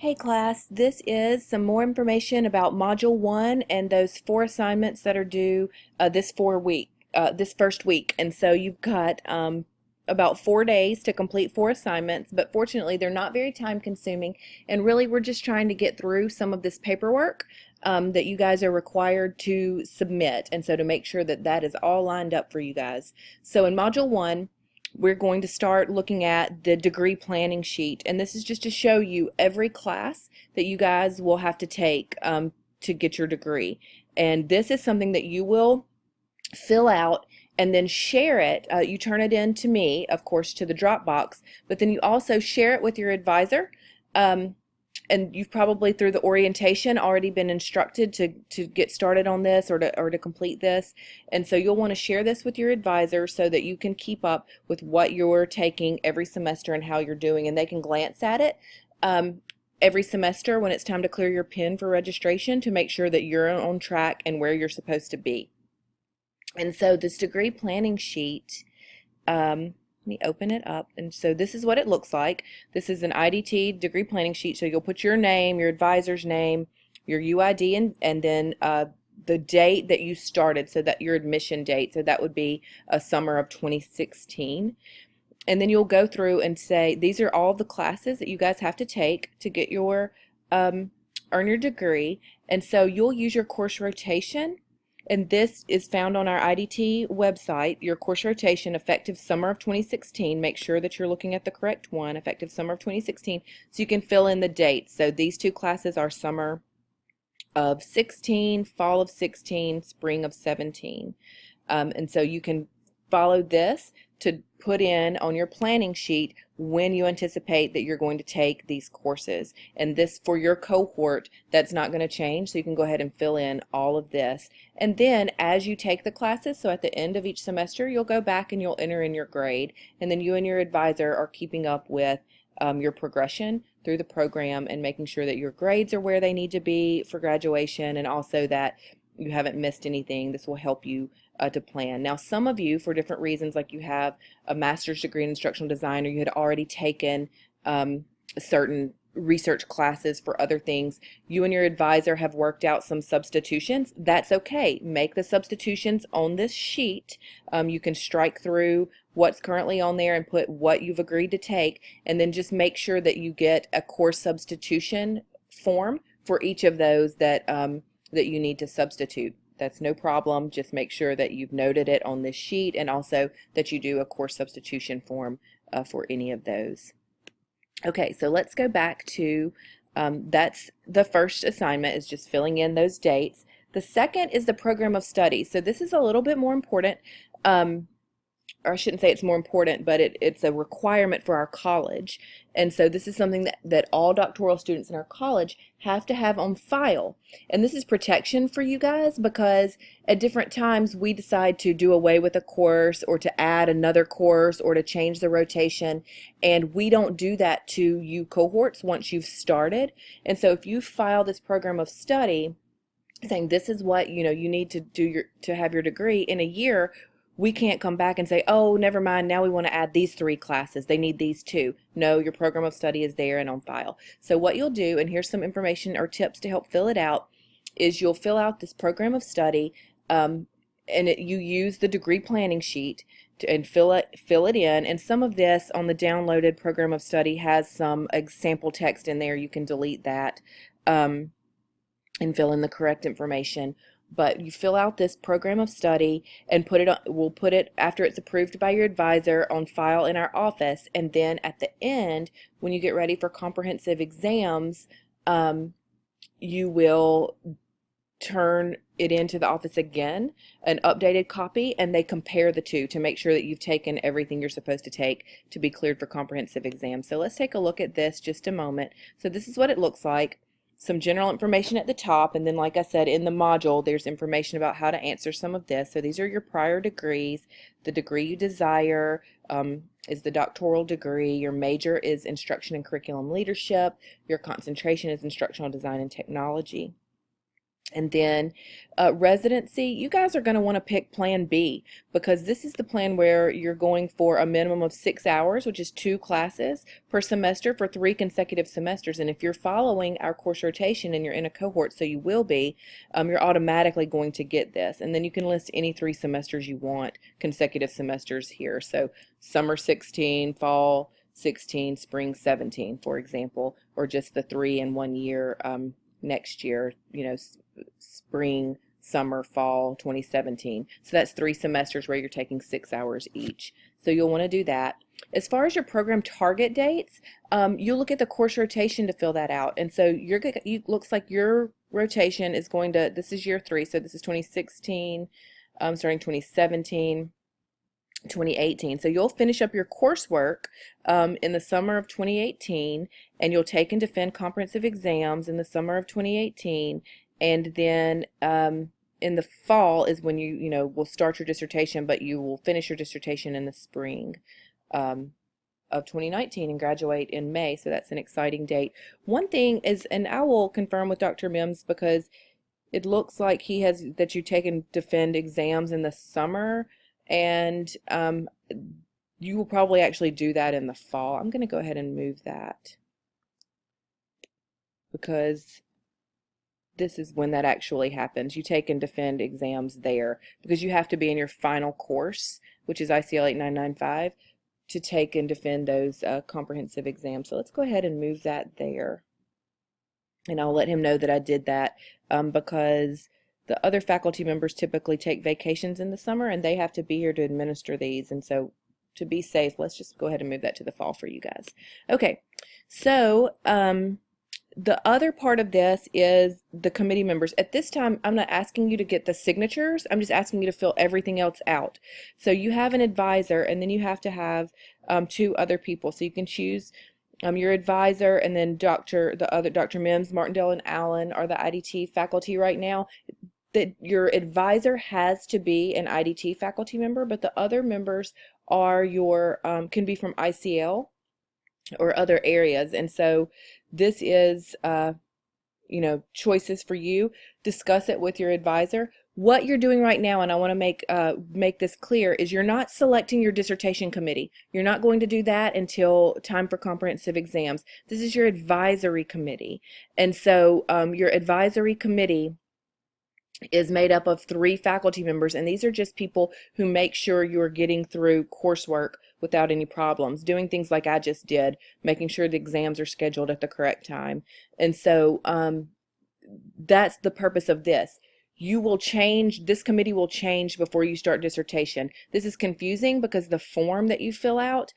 Hey class, this is some more information about Module 1 and those 4 assignments that are due this first week. And so you've got about 4 days to complete 4 assignments, but fortunately they're not very time consuming. And really we're just trying to get through some of this paperwork that you guys are required to submit. And so to make sure that that is all lined up for you guys. So in Module 1, we're going to start looking at the degree planning sheet, and this is just to show you every class that you guys will have to take to get your degree. And this is something that you will fill out and then share it. You turn it in to me, of course, to the Dropbox, but then you also share it with your advisor. And you've probably through the orientation already been instructed to get started on this or to complete this, and so you'll want to share this with your advisor so that you can keep up with what you're taking every semester and how you're doing, and they can glance at it every semester when it's time to clear your pen for registration to make sure that you're on track and where you're supposed to be. And so this degree planning sheet, let me open it up. And so this is what it looks like. This is an IDT degree planning sheet. So you'll put your name, your advisor's name, your UID, and then the date that you started, so that your admission date. So that would be summer of 2016. And then you'll go through and say, these are all the classes that you guys have to take to get your, earn your degree. And so you'll use your course rotation. And this is found on our IDT website, your course rotation effective summer of 2016. Make sure that you're looking at the correct one, effective summer of 2016, so you can fill in the dates. So these two classes are summer of 16, fall of 16, spring of 17. And so you can follow this to put in on your planning sheet when you anticipate that you're going to take these courses. And this, for your cohort, that's not going to change, so you can go ahead and fill in all of this. And then as you take the classes, so at the end of each semester, you'll go back and you'll enter in your grade, and then you and your advisor are keeping up with your progression through the program and making sure that your grades are where they need to be for graduation, and also that you haven't missed anything. This will help you to plan. Now, some of you, for different reasons, like you have a master's degree in instructional design, or you had already taken certain research classes for other things, you and your advisor have worked out some substitutions. That's okay. Make the substitutions on this sheet. You can strike through what's currently on there and put what you've agreed to take, and then just make sure that you get a course substitution form for each of those that that you need to substitute. That's no problem. Just make sure that you've noted it on this sheet, and also that you do a course substitution form for any of those. Okay, so let's go back to, that's the first assignment, is just filling in those dates. The second is the program of study. So this is a little bit more important, or I shouldn't say it's more important, but it's a requirement for our college. And so this is something that all doctoral students in our college have to have on file. And this is protection for you guys, because at different times we decide to do away with a course, or to add another course, or to change the rotation. And we don't do that to you cohorts once you've started. And so if you file this program of study saying this is what you need to do to have your degree in a year, we can't come back and say, oh, never mind, now we want to add these 3 classes. They need these 2. No, your program of study is there and on file. So what you'll do, and here's some information or tips to help fill it out, is you'll fill out this program of study, and you use the degree planning sheet and fill it in. And some of this on the downloaded program of study has some sample text in there. You can delete that and fill in the correct information. But you fill out this program of study and we'll put it, after it's approved by your advisor, on file in our office. And then at the end, when you get ready for comprehensive exams, you will turn it into the office again, an updated copy, and they compare the two to make sure that you've taken everything you're supposed to take to be cleared for comprehensive exams. So let's take a look at this just a moment. So this is what it looks like. Some general information at the top, and then, like I said, in the module there's information about how to answer some of this. So these are your prior degrees. The degree you desire is the doctoral degree. Your major is instruction and curriculum leadership. Your concentration is instructional design and technology. And then residency, you guys are going to want to pick Plan B, because this is the plan where you're going for a minimum of 6 hours, which is 2 classes per semester for 3 consecutive semesters. And if you're following our course rotation and you're in a cohort, so you will be, you're automatically going to get this. And then you can list any 3 semesters you want, consecutive semesters here. So summer 16, fall 16, spring 17, for example, or just the 3 in 1 year next year, you know, spring, summer, fall 2017. So that's 3 semesters where you're taking 6 hours each. So you'll want to do that. As far as your program target dates, you'll look at the course rotation to fill that out. And so looks like your rotation is going to, this is year 3, so this is 2016, starting 2017. 2018. So you'll finish up your coursework in the summer of 2018, and you'll take and defend comprehensive exams in the summer of 2018, and then in the fall is when you will start your dissertation, but you will finish your dissertation in the spring of 2019 and graduate in May. So that's an exciting date. One thing is, and I will confirm with Dr. Mims, because it looks like he has that you take and defend exams in the summer, and you will probably actually do that in the fall. I'm going to go ahead and move that, because this is when that actually happens. You take and defend exams there, because you have to be in your final course, which is ICL 8995, to take and defend those comprehensive exams. So let's go ahead and move that there. And I'll let him know that I did that because the other faculty members typically take vacations in the summer, and they have to be here to administer these. And so to be safe, let's just go ahead and move that to the fall for you guys. Okay, so the other part of this is the committee members. At this time, I'm not asking you to get the signatures. I'm just asking you to fill everything else out. So you have an advisor, and then you have to have 2 other people. So you can choose your advisor, and then Dr. Mims, Martindale, and Allen are the IDT faculty right now. That your advisor has to be an IDT faculty member, but the other members are your can be from ICL or other areas. And so this is choices for you. Discuss it with your advisor. What you're doing right now, and I want to make this clear, is you're not selecting your dissertation committee. You're not going to do that until time for comprehensive exams. This is your advisory committee. And so your advisory committee is made up of 3 faculty members, and these are just people who make sure you're getting through coursework without any problems, doing things like I just did, making sure the exams are scheduled at the correct time. And so that's the purpose of this. This committee will change before you start dissertation. This is confusing because the form that you fill out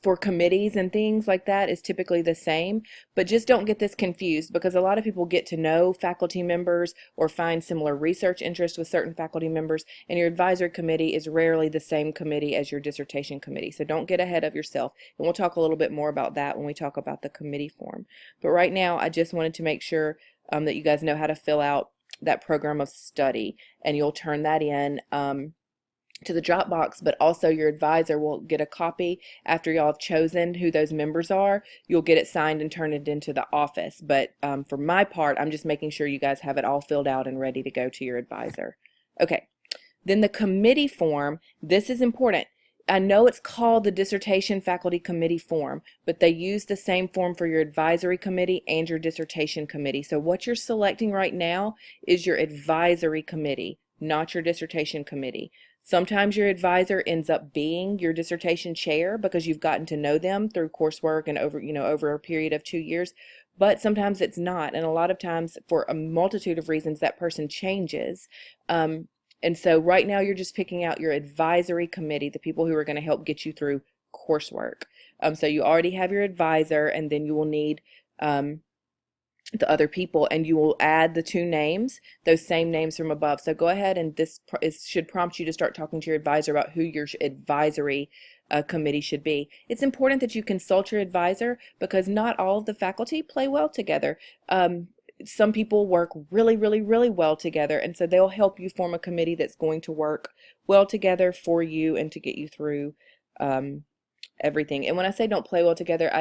for committees and things like that is typically the same, but just don't get this confused, because a lot of people get to know faculty members or find similar research interests with certain faculty members, and your advisory committee is rarely the same committee as your dissertation committee. So don't get ahead of yourself, and we'll talk a little bit more about that when we talk about the committee form. But right now I just wanted to make sure that you guys know how to fill out that program of study, and you'll turn that in to the Dropbox, but also your advisor will get a copy after y'all have chosen who those members are. You'll get it signed and turn it into the office. But for my part, I'm just making sure you guys have it all filled out and ready to go to your advisor. Okay, then the committee form, this is important. I know it's called the Dissertation Faculty Committee form, but they use the same form for your advisory committee and your dissertation committee. So what you're selecting right now is your advisory committee, not your dissertation committee. Sometimes your advisor ends up being your dissertation chair because you've gotten to know them through coursework and over a period of 2 years, but sometimes it's not. And a lot of times, for a multitude of reasons, that person changes. And so right now you're just picking out your advisory committee, the people who are going to help get you through coursework. So you already have your advisor, and then you will need the other people, and you will add the 2 names, those same names from above. So go ahead, and this should prompt you to start talking to your advisor about who your advisory committee should be. It's important that you consult your advisor, because not all of the faculty play well together. Some people work really, really, really well together, and so they'll help you form a committee that's going to work well together for you and to get you through everything. And when I say don't play well together,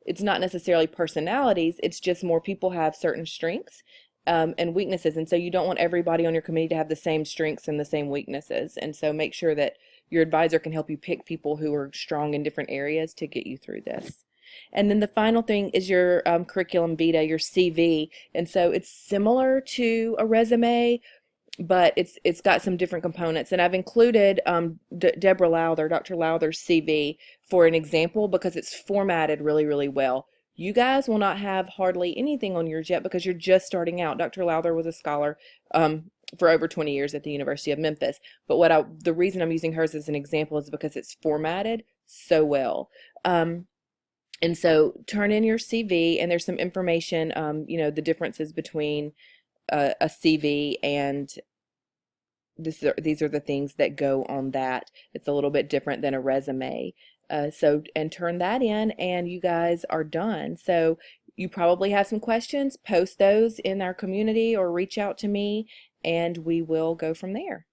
it's not necessarily personalities, it's just more people have certain strengths and weaknesses. And so you don't want everybody on your committee to have the same strengths and the same weaknesses. And so make sure that your advisor can help you pick people who are strong in different areas to get you through this. And then the final thing is your curriculum vitae, your CV. And so it's similar to a resume, but it's got some different components. And I've included Deborah Lowther, Dr. Lowther's CV for an example because it's formatted really, really well. You guys will not have hardly anything on yours yet because you're just starting out. Dr. Lowther was a scholar for over 20 years at the University of Memphis. But the reason I'm using hers as an example is because it's formatted so well. And so turn in your CV, and there's some information, the differences between a CV and these are the things that go on that. It's a little bit different than a resume. And turn that in, and you guys are done. So you probably have some questions. Post those in our community or reach out to me, and we will go from there.